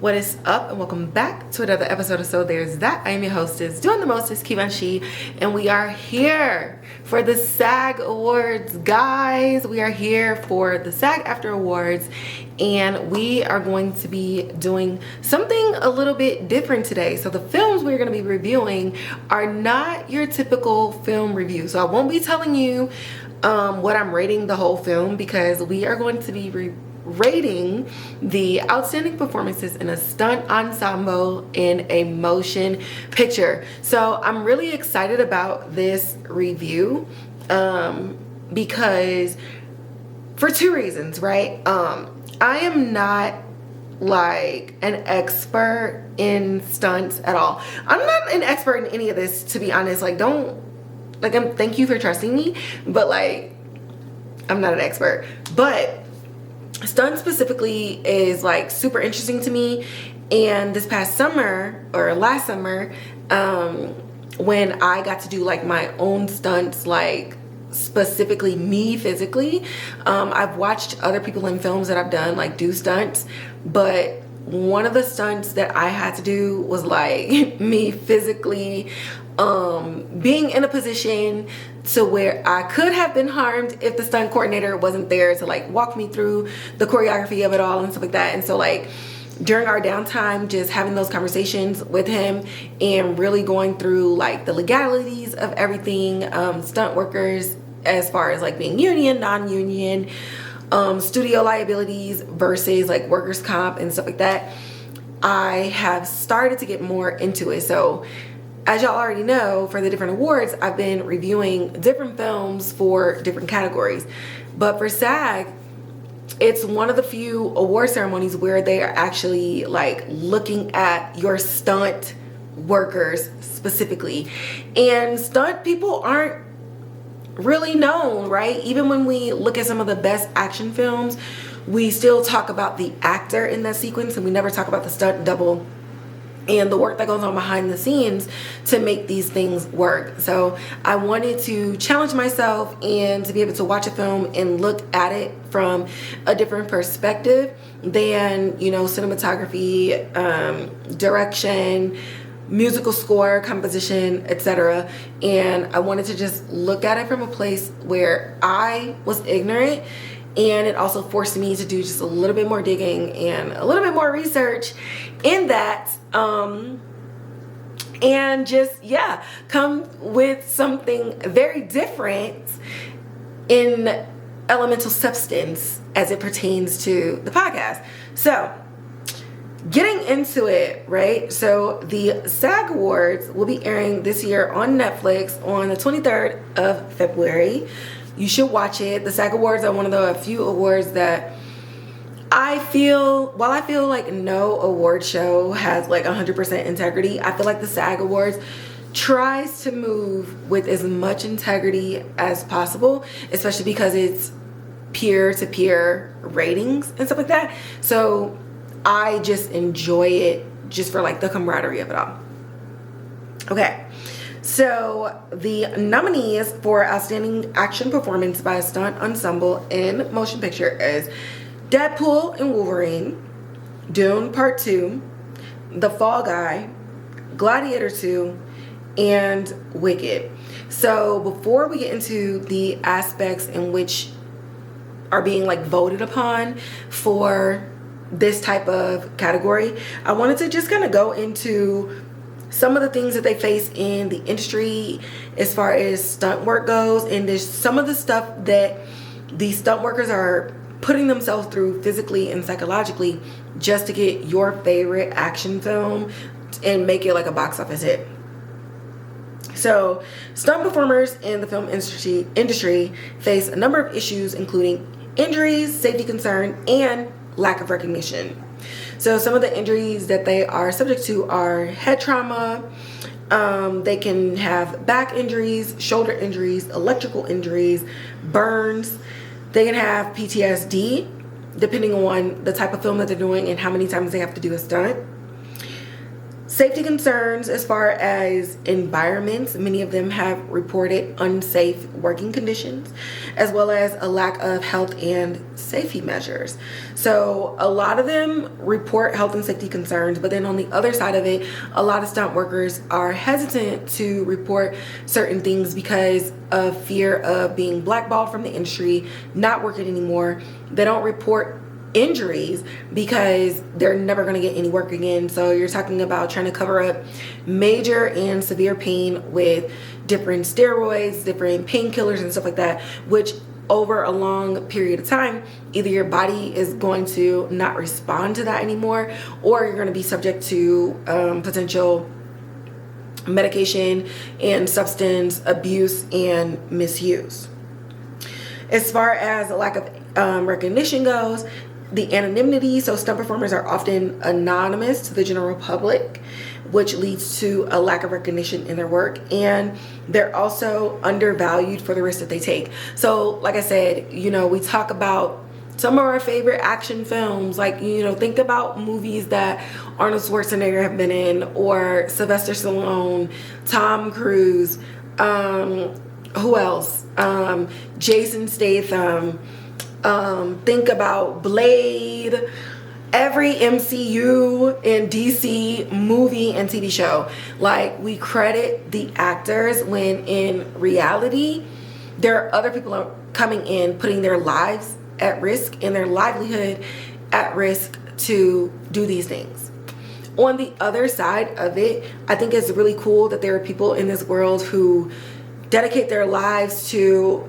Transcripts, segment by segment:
What is up, and welcome back to another episode of So There's That. I am your hostess, doing the mostest, Kivanshi, and we are here for the SAG Awards, guys. We are here for the SAG After Awards, and we are going to be doing something a little bit different today. So the films we're going to be reviewing are not your typical film review. So I won't be telling you what I'm rating the whole film, because we are going to be rating the outstanding performances in a stunt ensemble in a motion picture. So I'm really excited about this review because for two reasons, right? I am not like an expert in stunts at all. I'm not an expert in any of this, to be honest. Thank you for trusting me, but like, I'm not an expert. But stunt specifically is like super interesting to me. And this past summer, or last summer, when I got to do like my own stunts, like specifically me physically, I've watched other people in films that I've done like do stunts, but one of the stunts that I had to do was like me physically being in a position to where I could have been harmed if the stunt coordinator wasn't there to like walk me through the choreography of it all and stuff like that. And so like during our downtime, just having those conversations with him and really going through like the legalities of everything, stunt workers as far as like being union, non-union, studio liabilities versus like workers' comp and stuff like that, I have started to get more into it. So as y'all already know, for the different awards, I've been reviewing different films for different categories. But for SAG, it's one of the few award ceremonies where they are actually like looking at your stunt workers specifically. And stunt people aren't really known, right? Even when we look at some of the best action films, we still talk about the actor in that sequence, and we never talk about the stunt double and the work that goes on behind the scenes to make these things work. So I wanted to challenge myself and to be able to watch a film and look at it from a different perspective than, you know, cinematography, direction, musical score, composition, etc. And I wanted to just look at it from a place where I was ignorant, and it also forced me to do just a little bit more digging and a little bit more research in that, and just come with something very different in elemental substance as it pertains to the podcast. So getting into it, right? So the SAG Awards will be airing this year on Netflix on the 23rd of February. You should watch it. The SAG Awards are one of the few awards that I feel like no award show has like 100% integrity, I feel like the SAG Awards tries to move with as much integrity as possible, especially because it's peer-to-peer ratings and stuff like that. So I just enjoy it just for like the camaraderie of it all. Okay, so the nominees for Outstanding Action Performance by a Stunt Ensemble in Motion Picture is Deadpool and Wolverine, Dune Part 2, The Fall Guy, Gladiator II, and Wicked. So before we get into the aspects in which are being like voted upon for this type of category, I wanted to just kind of go into some of the things that they face in the industry as far as stunt work goes, and there's some of the stuff that the stunt workers are putting themselves through physically and psychologically just to get your favorite action film and make it like a box office hit. So stunt performers in the film industry face a number of issues, including injuries, safety concern, and lack of recognition. So some of the injuries that they are subject to are head trauma. They can have back injuries, shoulder injuries, electrical injuries, burns. They can have PTSD, depending on the type of film that they're doing and how many times they have to do a stunt. Safety concerns as far as environments, many of them have reported unsafe working conditions, as well as a lack of health and safety measures. So a lot of them report health and safety concerns, but then on the other side of it, a lot of stunt workers are hesitant to report certain things because of fear of being blackballed from the industry, not working anymore. They don't report injuries because they're never going to get any work again. So you're talking about trying to cover up major and severe pain with different steroids, different painkillers and stuff like that, which over a long period of time, either your body is going to not respond to that anymore, or you're going to be subject to potential medication and substance abuse and misuse. As far as a lack of recognition goes, the anonymity, so stunt performers are often anonymous to the general public, which leads to a lack of recognition in their work, and they're also undervalued for the risk that they take. So like I said, we talk about some of our favorite action films, like, think about movies that Arnold Schwarzenegger have been in, or Sylvester Stallone, Tom Cruise, who else? Jason Statham. Think about Blade, every MCU and DC movie and TV show. Like, we credit the actors when in reality, there are other people coming in, putting their lives at risk and their livelihood at risk to do these things. On the other side of it, I think it's really cool that there are people in this world who dedicate their lives to,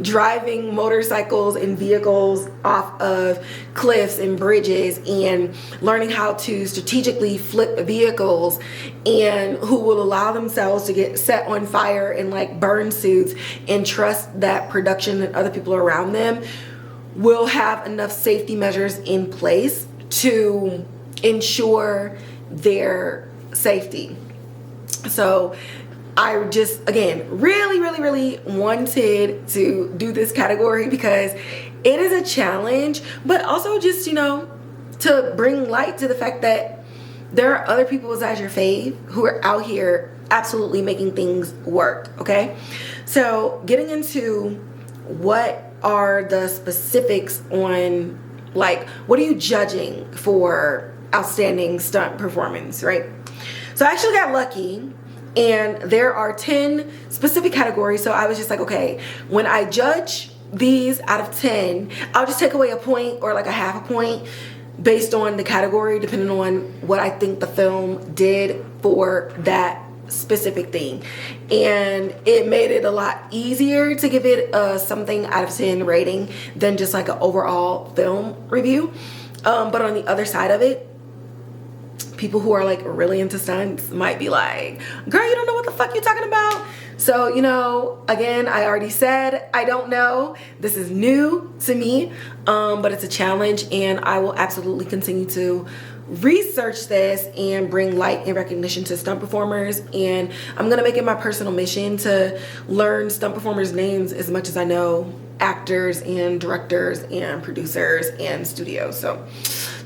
driving motorcycles and vehicles off of cliffs and bridges, and learning how to strategically flip vehicles, and who will allow themselves to get set on fire in like burn suits and trust that production and other people around them will have enough safety measures in place to ensure their safety. So I just, again, really wanted to do this category because it is a challenge, but also just, to bring light to the fact that there are other people besides your fave who are out here absolutely making things work, okay? So getting into what are the specifics on, like, what are you judging for outstanding stunt performance, right? So I actually got lucky, and there are 10 specific categories. So I was just like, okay, when I judge these out of 10, I'll just take away a point or like a half a point based on the category, depending on what I think the film did for that specific thing. And it made it a lot easier to give it a something out of 10 rating than just like an overall film review. But on the other side of it, people who are like really into stunts might be like, girl, you don't know what the fuck you're talking about. So, again, I already said I don't know. This is new to me, but it's a challenge, and I will absolutely continue to research this and bring light and recognition to stunt performers. And I'm gonna make it my personal mission to learn stunt performers' names as much as I know actors and directors and producers and studios. So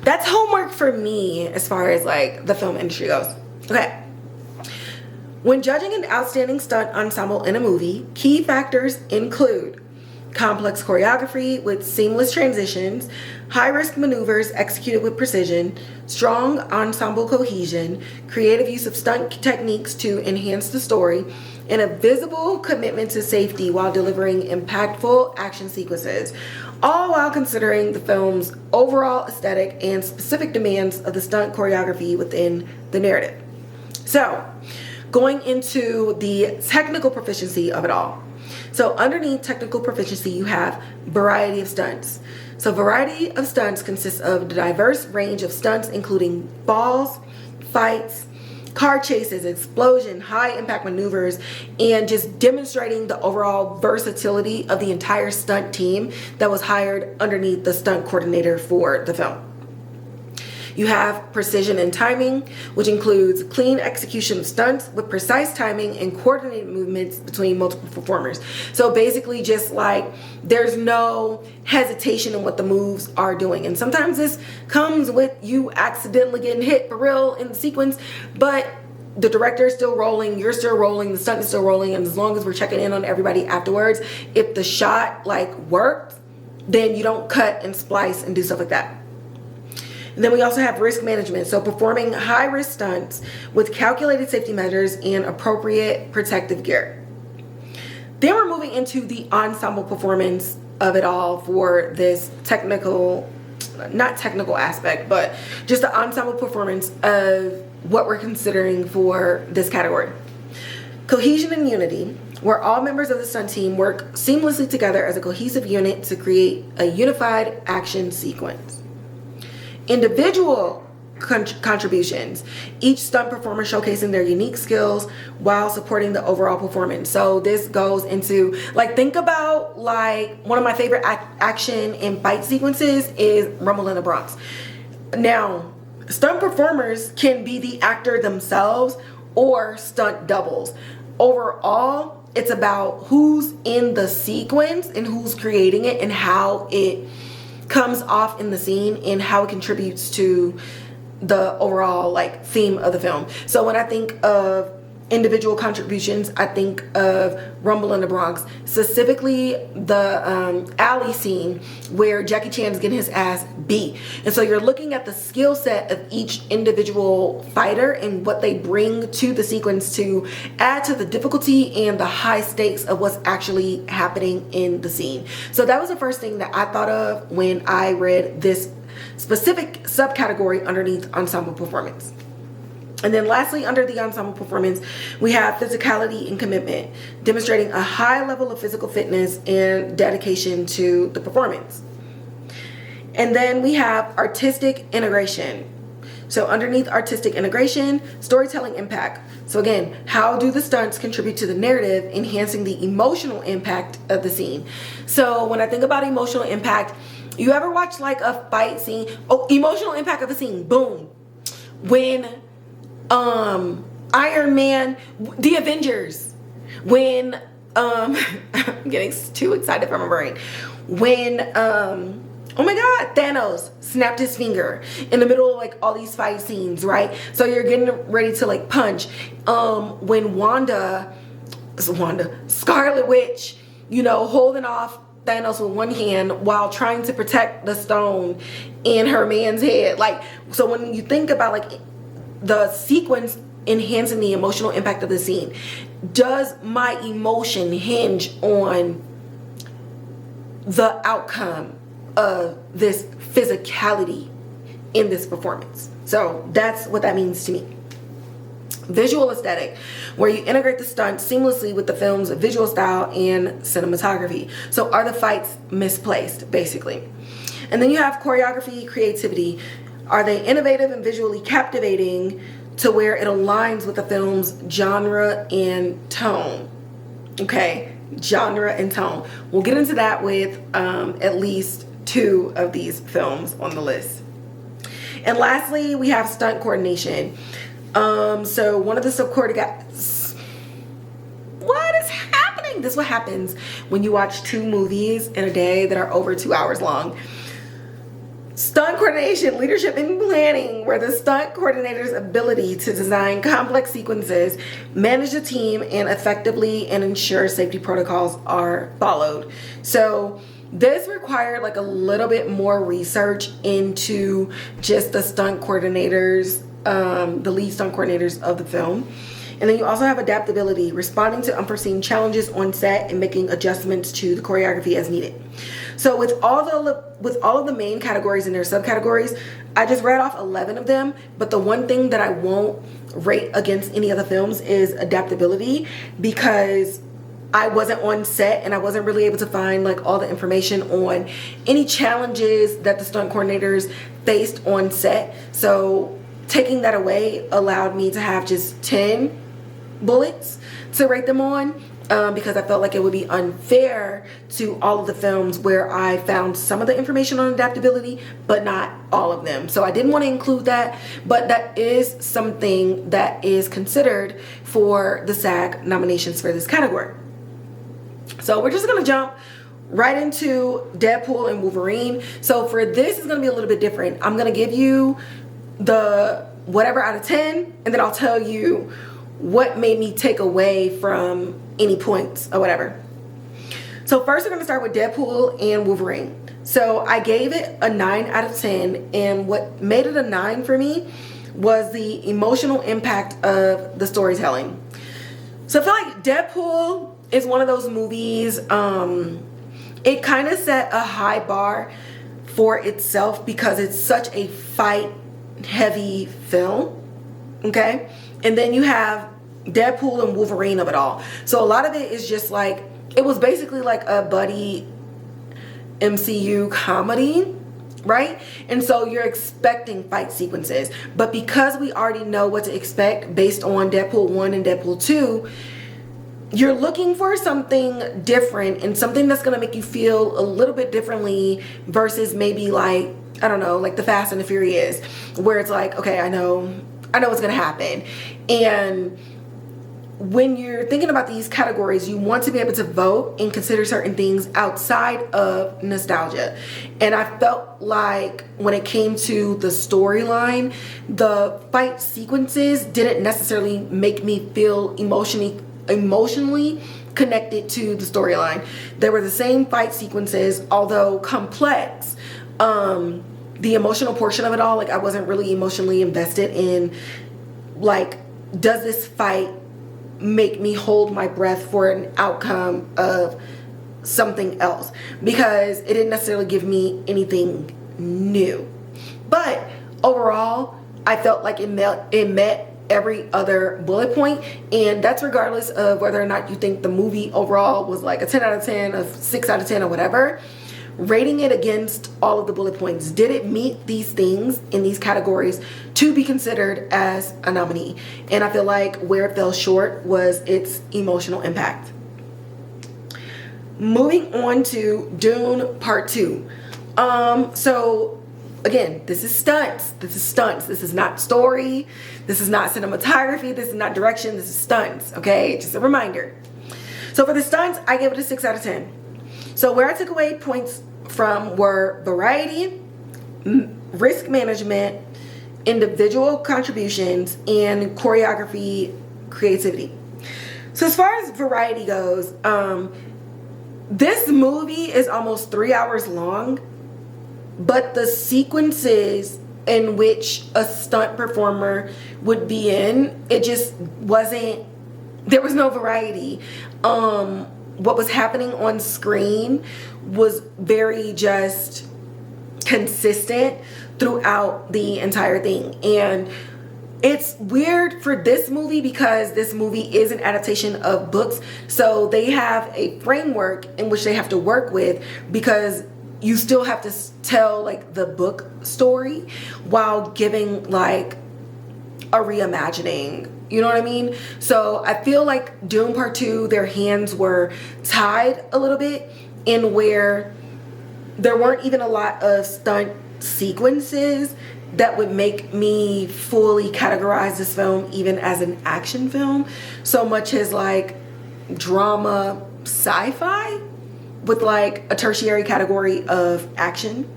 that's homework for me as far as like the film industry goes. Okay. When judging an outstanding stunt ensemble in a movie, key factors include complex choreography with seamless transitions, high-risk maneuvers executed with precision, strong ensemble cohesion, creative use of stunt techniques to enhance the story, and a visible commitment to safety while delivering impactful action sequences, all while considering the film's overall aesthetic and specific demands of the stunt choreography within the narrative. So, going into the technical proficiency of it all. So underneath technical proficiency, you have variety of stunts. So variety of stunts consists of a diverse range of stunts, including falls, fights, car chases, explosion, high impact maneuvers, and just demonstrating the overall versatility of the entire stunt team that was hired underneath the stunt coordinator for the film. You have precision and timing, which includes clean execution of stunts with precise timing and coordinated movements between multiple performers. So basically just like there's no hesitation in what the moves are doing. And sometimes this comes with you accidentally getting hit for real in the sequence, but the director is still rolling, you're still rolling, the stunt is still rolling, and as long as we're checking in on everybody afterwards, if the shot like worked, then you don't cut and splice and do stuff like that. And then we also have risk management, so performing high risk stunts with calculated safety measures and appropriate protective gear. Then we're moving into the ensemble performance of it all for this not technical aspect, but just the ensemble performance of what we're considering for this category. Cohesion and unity, where all members of the stunt team work seamlessly together as a cohesive unit to create a unified action sequence. Individual contributions, each stunt performer showcasing their unique skills while supporting the overall performance. So this goes into, like, think about like one of my favorite action and fight sequences is Rumble in the Bronx. Now, stunt performers can be the actor themselves or stunt doubles. Overall, it's about who's in the sequence and who's creating it and how it comes off in the scene and how it contributes to the overall like theme of the film. So when I think of individual contributions, I think of Rumble in the Bronx, specifically the alley scene where Jackie Chan is getting his ass beat. And so you're looking at the skill set of each individual fighter and what they bring to the sequence to add to the difficulty and the high stakes of what's actually happening in the scene. So that was the first thing that I thought of when I read this specific subcategory underneath ensemble performance. And then lastly, under the ensemble performance, we have physicality and commitment, demonstrating a high level of physical fitness and dedication to the performance. And then we have artistic integration. So underneath artistic integration, storytelling impact. So again, how do the stunts contribute to the narrative, enhancing the emotional impact of the scene? So when I think about emotional impact, you ever watch like a fight scene? Oh, emotional impact of a scene, boom. When Iron Man, the Avengers, when I'm getting too excited for my brain, when oh my god, Thanos snapped his finger in the middle of like all these fight scenes, right? So you're getting ready to like punch. When Scarlet Witch, you know, holding off Thanos with one hand while trying to protect the stone in her man's head. Like, so when you think about like the sequence enhancing the emotional impact of the scene, does my emotion hinge on the outcome of this physicality in this performance? So that's what that means to me. Visual aesthetic, where you integrate the stunt seamlessly with the film's visual style and cinematography. So are the fights misplaced, basically? And then you have choreography, creativity. Are they innovative and visually captivating to where it aligns with the film's genre and tone? Okay, genre and tone. We'll get into that with at least 2 of these films on the list. And lastly, we have stunt coordination. So one of the support guys, what is happening? This is what happens when you watch 2 movies in a day that are over 2 hours long. Stunt coordination, leadership, and planning, where the stunt coordinator's ability to design complex sequences, manage the team, and effectively and ensure safety protocols are followed. So this required like a little bit more research into just the stunt coordinators, the lead stunt coordinators of the film. And then you also have adaptability, responding to unforeseen challenges on set and making adjustments to the choreography as needed. So with all of the main categories and their subcategories, I just read off 11 of them, but the one thing that I won't rate against any of the films is adaptability, because I wasn't on set and I wasn't really able to find like all the information on any challenges that the stunt coordinators faced on set. So taking that away allowed me to have just 10 bullets to rate them on. because I felt like it would be unfair to all of the films where I found some of the information on adaptability, but not all of them. So I didn't want to include that, but that is something that is considered for the SAG nominations for this category. So we're just going to jump right into Deadpool and Wolverine. So for this, it's going to be a little bit different. I'm going to give you the whatever out of 10, and then I'll tell you what made me take away from any points or whatever. So first we're going to start with Deadpool and Wolverine. So I gave it a 9 out of 10, and what made it a 9 for me was the emotional impact of the storytelling. So I feel like Deadpool is one of those movies, it kind of set a high bar for itself because it's such a fight heavy film, okay? And then you have Deadpool and Wolverine of it all. So a lot of it is just like, it was basically like a buddy MCU comedy, right? And so you're expecting fight sequences. But because we already know what to expect based on Deadpool 1 and Deadpool 2, you're looking for something different and something that's going to make you feel a little bit differently versus maybe like, I don't know, like the Fast and the Furious, where it's like, okay, I know what's going to happen. And when you're thinking about these categories, you want to be able to vote and consider certain things outside of nostalgia. And I felt like when it came to the storyline, the fight sequences didn't necessarily make me feel emotionally connected to the storyline. They were the same fight sequences, although complex. The emotional portion of it all, like I wasn't really emotionally invested in, like, does this fight make me hold my breath for an outcome of something else? Because it didn't necessarily give me anything new. But overall, I felt like it met every other bullet point, and that's regardless of whether or not you think the movie overall was like a 10 out of 10, a 6 out of 10 or whatever. Rating it against all of the bullet points, did it meet these things in these categories to be considered as a nominee? And I feel like where it fell short was its emotional impact. Moving on to Dune Part 2. So again, this is stunts. This is not story. This is not cinematography. This is not direction. This is stunts, okay? Just a reminder. So for the stunts, I gave it a 6 out of 10. So where I took away points from were variety, risk management, individual contributions, and choreography creativity. So as far as variety goes, this movie is almost 3 hours long, but the sequences in which a stunt performer would be in, it just wasn't, there was no variety. What was happening on screen was very just consistent throughout the entire thing. And it's weird for this movie because this movie is an adaptation of books. So they have a framework in which they have to work with, because you still have to tell like the book story while giving like a reimagining. You know what I mean? So I feel like Dune Part 2, their hands were tied a little bit in where there weren't even a lot of stunt sequences that would make me fully categorize this film even as an action film, so much as like drama sci-fi with like a tertiary category of action.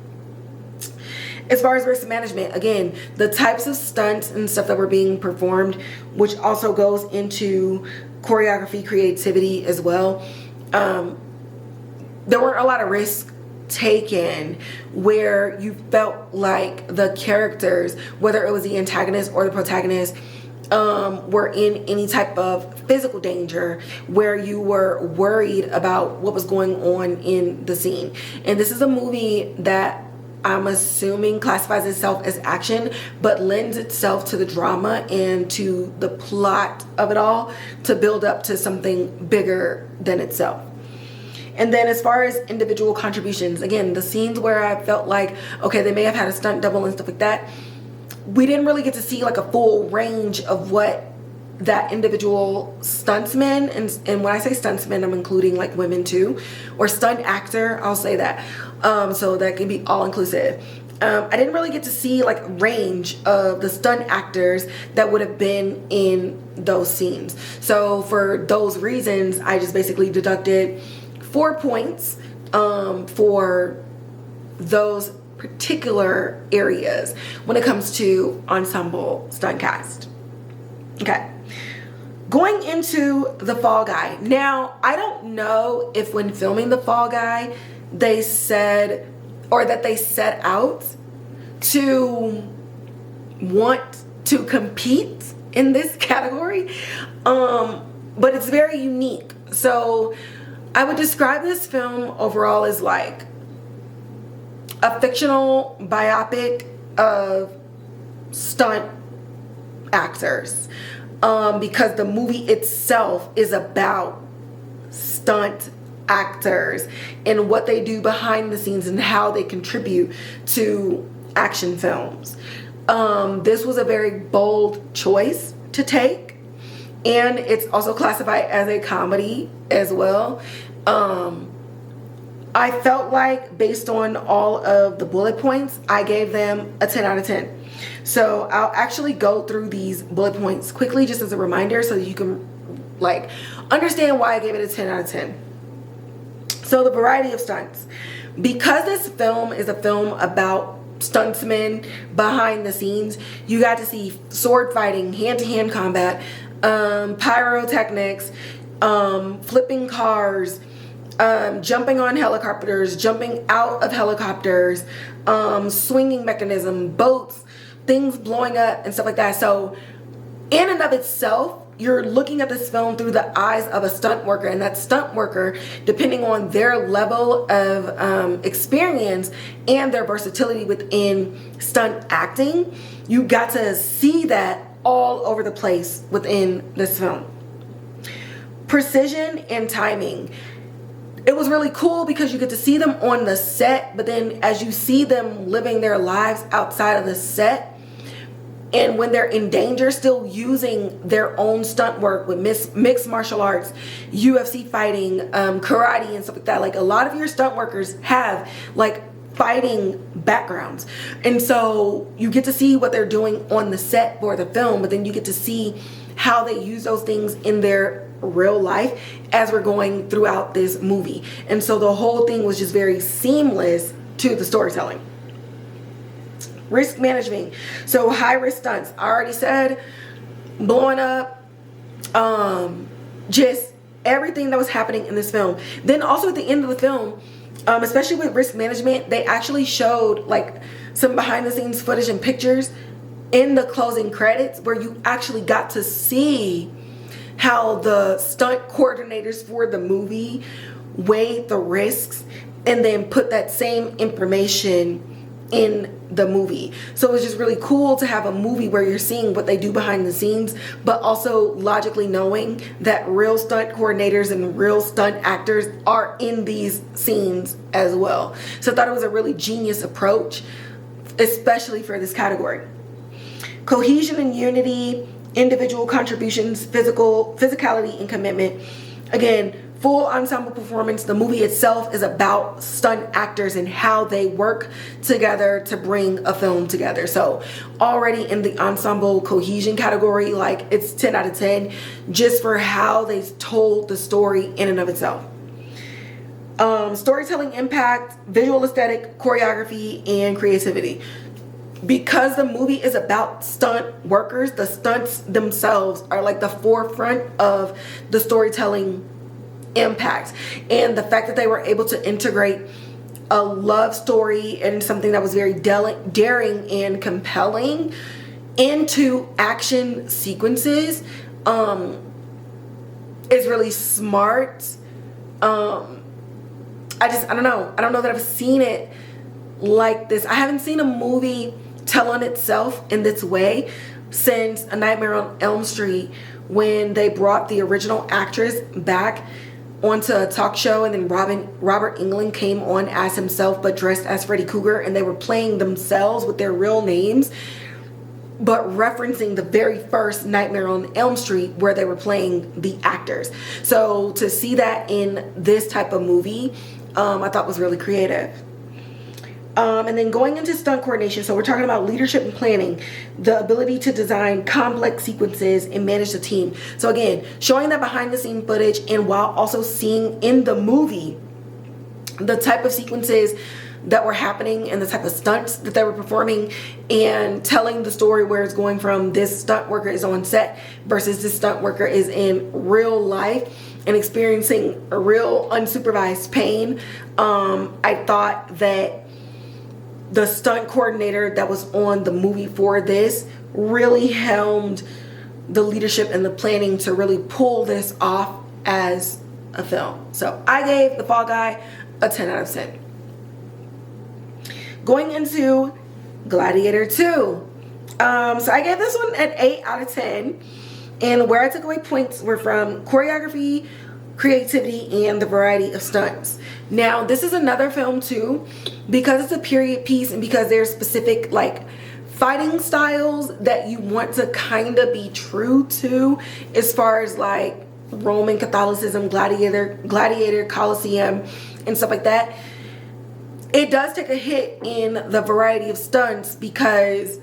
As far as risk management, again, the types of stunts and stuff that were being performed, which also goes into choreography, creativity as well. There weren't a lot of risks taken where you felt like the characters, whether it was the antagonist or the protagonist, were in any type of physical danger where you were worried about what was going on in the scene. And this is a movie that I'm assuming classifies itself as action, but lends itself to the drama and to the plot of it all to build up to something bigger than itself. And then as far as individual contributions, again, the scenes where I felt like, okay, they may have had a stunt double and stuff like that, we didn't really get to see like a full range of what that individual stuntsman, and when I say stuntsman, I'm including like women too, or stunt actor, I'll say that, so that can be all inclusive. I didn't really get to see like range of the stunt actors that would have been in those scenes. So for those reasons, I just basically deducted 4 points for those particular areas when it comes to ensemble stunt cast. Okay. Going into The Fall Guy. Now, I don't know if when filming The Fall Guy, they said, or that they set out to want to compete in this category, but it's very unique. So I would describe this film overall as like a fictional biopic of stunt actors, because the movie itself is about stunt actors and what they do behind the scenes and how they contribute to action films. This was a very bold choice to take, and it's also classified as a comedy as well. I felt like, based on all of the bullet points, I gave them a 10 out of 10. So I'll actually go through these bullet points quickly just as a reminder so that you can like understand why I gave it a 10 out of 10. So the variety of stunts. Because this film is a film about stuntsmen behind the scenes, you got to see sword fighting, hand-to-hand combat, pyrotechnics, flipping cars, jumping on helicopters, jumping out of helicopters, swinging mechanism, boats, things blowing up and stuff like that. So in and of itself, you're looking at this film through the eyes of a stunt worker, and that stunt worker, depending on their level of experience and their versatility within stunt acting, you got to see that all over the place within this film. Precision and timing. It was really cool because you get to see them on the set, but then as you see them living their lives outside of the set, and when they're in danger, still using their own stunt work with mixed martial arts, UFC fighting, karate and stuff like that. Like, a lot of your stunt workers have like fighting backgrounds. And so you get to see what they're doing on the set for the film, but then you get to see how they use those things in their real life as we're going throughout this movie. And so the whole thing was just very seamless to the storytelling. Risk management. So high risk stunts. I already said, blowing up, just everything that was happening in this film. Then also at the end of the film, especially with risk management, they actually showed like some behind the scenes footage and pictures in the closing credits where you actually got to see how the stunt coordinators for the movie weighed the risks and then put that same information in the movie. So it was just really cool to have a movie where you're seeing what they do behind the scenes, but also logically knowing that real stunt coordinators and real stunt actors are in these scenes as well. So I thought it was a really genius approach, especially for this category. Cohesion and unity, individual contributions, physicality and commitment. Again, full ensemble performance. The movie itself is about stunt actors and how they work together to bring a film together. So already in the ensemble cohesion category, like, it's 10 out of 10 just for how they told the story in and of itself. Storytelling impact, visual aesthetic, choreography, and creativity. Because the movie is about stunt workers, the stunts themselves are like the forefront of the storytelling impact. And the fact that they were able to integrate a love story and something that was very daring and compelling into action sequences is really smart. I don't know that I've seen it like this. I haven't seen a movie tell on itself in this way since A Nightmare on Elm Street, when they brought the original actress back onto a talk show, and then Robert Englund came on as himself but dressed as Freddy Krueger, and they were playing themselves with their real names. but referencing the very first Nightmare on Elm Street where they were playing the actors. So to see that in this type of movie, I thought was really creative. And then going into stunt coordination, so we're talking about leadership and planning, the ability to design complex sequences and manage the team. So again, showing that behind the scene footage, and while also seeing in the movie the type of sequences that were happening and the type of stunts that they were performing, and telling the story where it's going from this stunt worker is on set versus this stunt worker is in real life and experiencing a real unsupervised pain. I thought that the stunt coordinator that was on the movie for this really helmed the leadership and the planning to really pull this off as a film. So I gave The Fall Guy a 10 out of 10. Going into Gladiator II. So I gave this one an 8 out of 10. And where I took away points were from choreography, creativity, and the variety of stunts. Now, this is another film too, because it's a period piece and because there's specific like fighting styles that you want to kind of be true to, as far as like Roman Catholicism, Gladiator, Colosseum, and stuff like that. It does take a hit in the variety of stunts because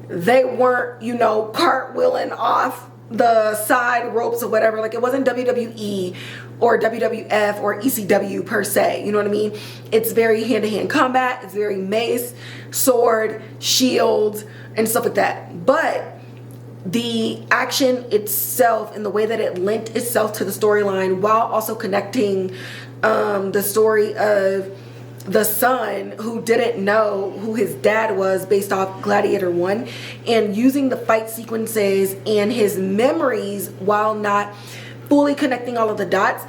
they weren't, you know, cartwheeling off the side ropes or whatever. Like, it wasn't WWE or WWF or ECW per se, you know what I mean? It's very hand-to-hand combat. It's very mace, sword, shield, and stuff like that. But the action itself and the way that it lent itself to the storyline, while also connecting the story of the son who didn't know who his dad was based off Gladiator 1, and using the fight sequences and his memories while not fully connecting all of the dots,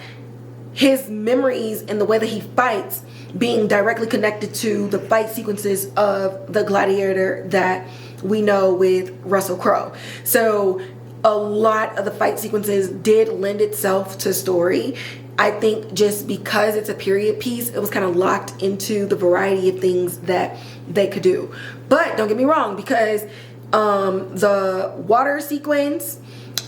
his memories and the way that he fights being directly connected to the fight sequences of the Gladiator that we know with Russell Crowe. So a lot of the fight sequences did lend itself to story. I think just because it's a period piece, it was kind of locked into the variety of things that they could do. But don't get me wrong, because the water sequence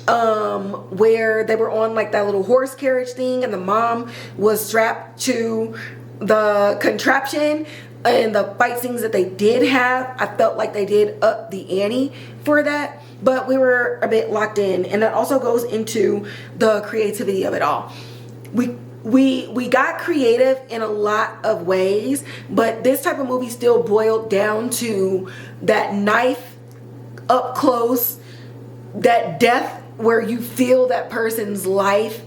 where they were on like that little horse carriage thing and the mom was strapped to the contraption, and the fight scenes that they did have, I felt like they did up the ante for that. But we were a bit locked in, and that also goes into the creativity of it all. We got creative in a lot of ways, but this type of movie still boiled down to that knife up close, that death where you feel that person's life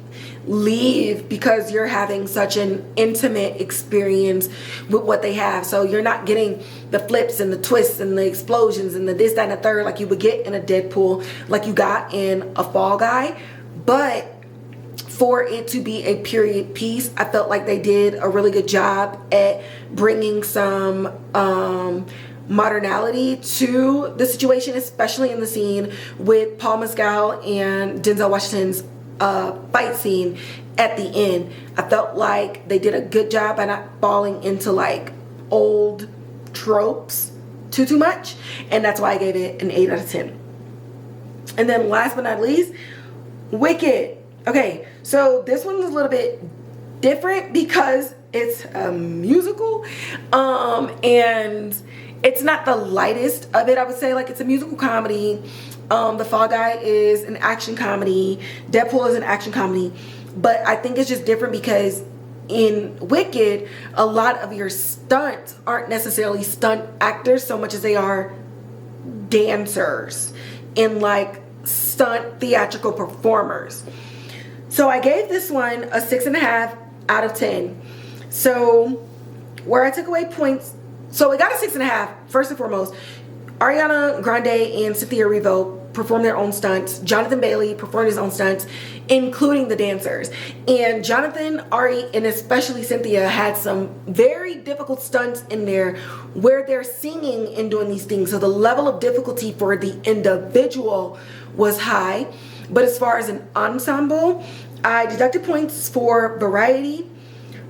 leave because you're having such an intimate experience with what they have. So you're not getting the flips and the twists and the explosions and the this, that, and the third like you would get in a Deadpool, like you got in a Fall Guy. But for it to be a period piece, I felt like they did a really good job at bringing some modernality to the situation, especially in the scene with Paul Mescal and Denzel Washington's fight scene at the end. I felt like they did a good job by not falling into like old tropes too much, and that's why I gave it an 8 out of 10. And then last but not least, Wicked. Okay, so this one's a little bit different because it's a musical, and it's not the lightest of it. I would say, like, it's a musical comedy. The Fall Guy is an action comedy. Deadpool is an action comedy. But I think it's just different because in Wicked, a lot of your stunts aren't necessarily stunt actors so much as they are dancers and like stunt theatrical performers. So I gave this one a 6.5 out of 10. So where I took away points, so it got a 6.5. First and foremost, Ariana Grande and Cynthia Erivo performed their own stunts. Jonathan Bailey performed his own stunts, including the dancers. And Jonathan, Ari, and especially Cynthia had some very difficult stunts in there where they're singing and doing these things. So the level of difficulty for the individual was high. But as far as an ensemble, I deducted points for variety,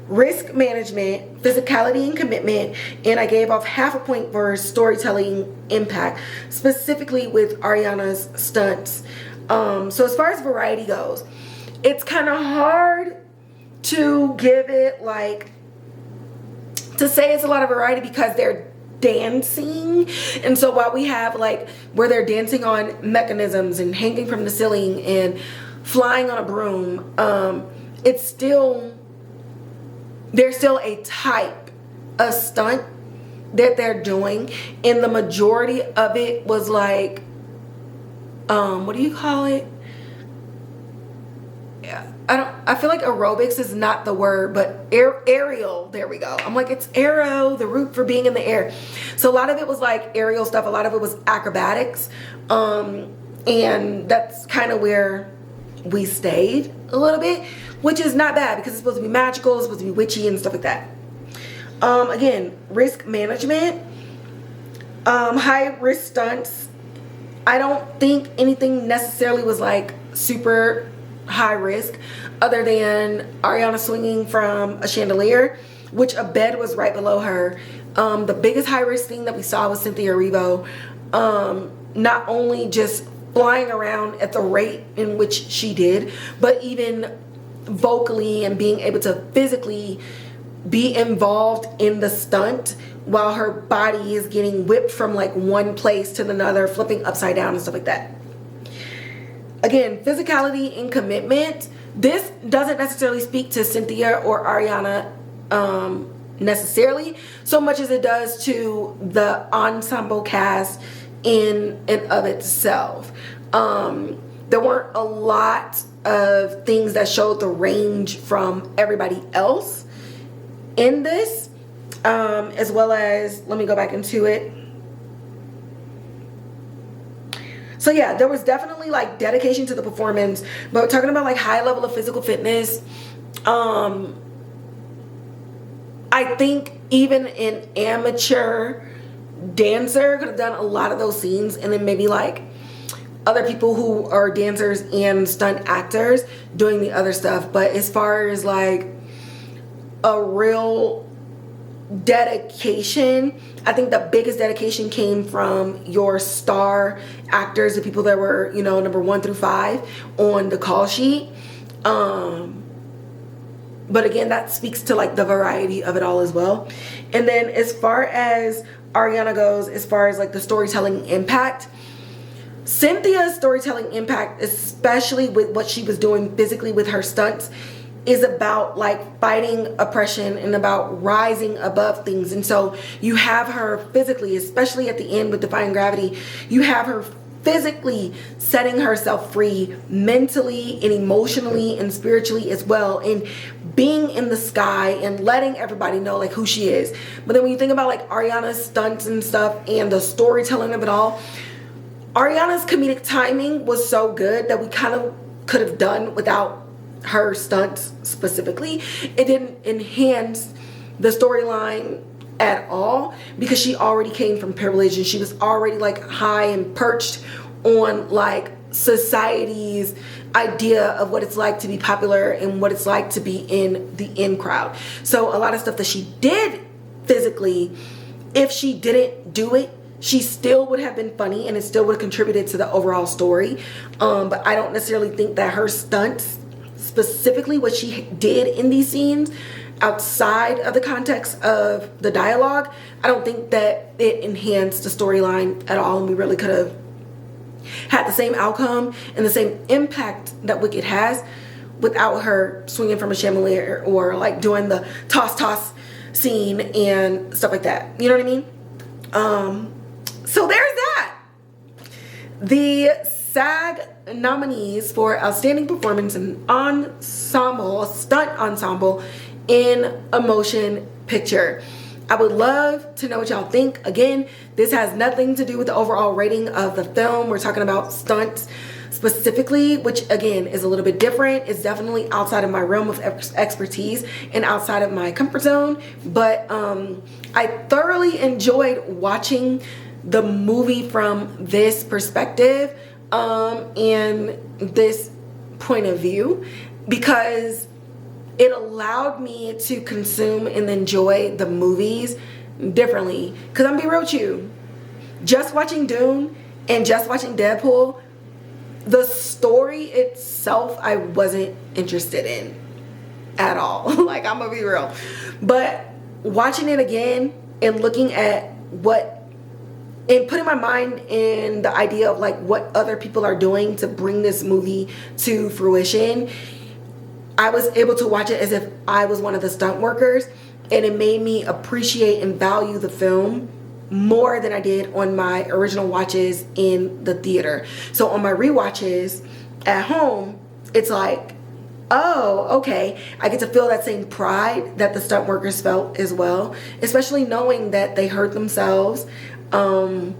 risk management, physicality and commitment, and I gave off half a point for storytelling impact, specifically with Ariana's stunts. So as far as variety goes, it's kind of hard to give it like, to say it's a lot of variety because they're dancing. And so while we have like where they're dancing on mechanisms and hanging from the ceiling and flying on a broom, it's still, there's still a type of stunt that they're doing, and the majority of it was like, what do you call it? I feel like aerobics is not the word, but aerial, there we go. I'm like, it's aero, the root for being in the air. So a lot of it was like aerial stuff, a lot of it was acrobatics, and that's kind of where we stayed a little bit, which is not bad because it's supposed to be magical, it's supposed to be witchy and stuff like that. Again, risk management, high risk stunts. I don't think anything necessarily was like super high risk other than Ariana swinging from a chandelier, which a bed was right below her. The biggest high risk thing that we saw was Cynthia Erivo, not only just flying around at the rate in which she did, but even vocally and being able to physically be involved in the stunt while her body is getting whipped from like one place to another, flipping upside down and stuff like that. Again, physicality and commitment. This doesn't necessarily speak to Cynthia or Ariana necessarily, so much as it does to the ensemble cast in and of itself. There weren't a lot of things that showed the range from everybody else in this, as well as, let me go back into it. So yeah, there was definitely like dedication to the performance, but talking about like high level of physical fitness, I think even an amateur dancer could have done a lot of those scenes, and then maybe like other people who are dancers and stunt actors doing the other stuff. But as far as like a real dedication, I think the biggest dedication came from your star actors, the people that were, you know, number 1 through 5 on the call sheet. But again, that speaks to like the variety of it all as well. And then as far as Ariana goes, as far as like the storytelling impact, Cynthia's storytelling impact, especially with what she was doing physically with her stunts, is about like fighting oppression and about rising above things. And so you have her physically, especially at the end with Defying Gravity, you have her physically setting herself free mentally and emotionally and spiritually as well, and being in the sky and letting everybody know like who she is. But then when you think about like Ariana's stunts and stuff and the storytelling of it all, Ariana's comedic timing was so good that we kind of could have done without her stunts specifically. It didn't enhance the storyline at all because she already came from privilege and she was already like high and perched on like society's idea of what it's like to be popular and what it's like to be in the in crowd. So a lot of stuff that she did physically, if she didn't do it, she still would have been funny and it still would have contributed to the overall story. But I don't necessarily think that her stunts, specifically what she did in these scenes outside of the context of the dialogue, I don't think that it enhanced the storyline at all, and we really could have had the same outcome and the same impact that Wicked has without her swinging from a chandelier or like doing the toss scene and stuff like that. You know what I mean? So there's that. The SAG nominees for Outstanding Performance in Ensemble, Stunt Ensemble in a Motion Picture. I would love to know what y'all think. Again, this has nothing to do with the overall rating of the film. We're talking about stunts specifically, which again is a little bit different. It's definitely outside of my realm of expertise and outside of my comfort zone. But I thoroughly enjoyed watching the movie from this perspective and this point of view, because it allowed me to consume and enjoy the movies differently. Because I'm gonna be real with you, just watching Dune and just watching Deadpool, the story itself I wasn't interested in at all. Like, I'm gonna be real. But watching it again and looking at and putting my mind in the idea of like what other people are doing to bring this movie to fruition, I was able to watch it as if I was one of the stunt workers, and it made me appreciate and value the film more than I did on my original watches in the theater. So on my rewatches at home, it's like, oh, okay, I get to feel that same pride that the stunt workers felt as well, especially knowing that they hurt themselves, and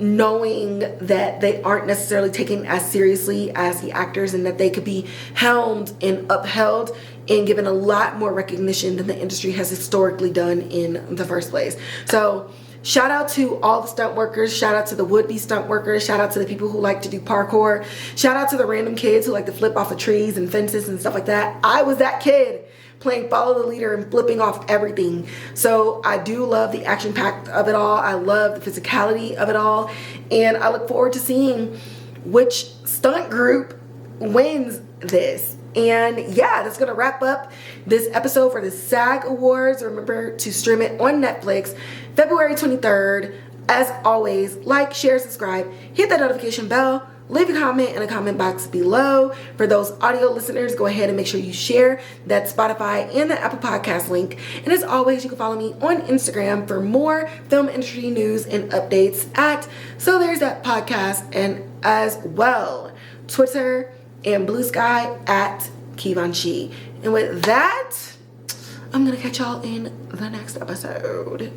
knowing that they aren't necessarily taken as seriously as the actors, and that they could be helmed and upheld and given a lot more recognition than the industry has historically done in the first place. So shout out to all the stunt workers, shout out to the would-be stunt workers, shout out to the people who like to do parkour, shout out to the random kids who like to flip off of trees and fences and stuff like that. I was that kid playing follow the leader and flipping off everything. So I do love the action pack of it all. I love the physicality of it all. And I look forward to seeing which stunt group wins this. And yeah, that's gonna wrap up this episode for the SAG Awards. Remember to stream it on Netflix February 23rd. As always, like, share, subscribe, hit that notification bell, leave a comment in the comment box below. For those audio listeners, go ahead and make sure you share that Spotify and the Apple Podcast link. And as always, you can follow me on Instagram for more film industry news and updates at So There's That Podcast, and as well Twitter and Blue Sky at Kivanchi. And with that, I'm gonna catch y'all in the next episode.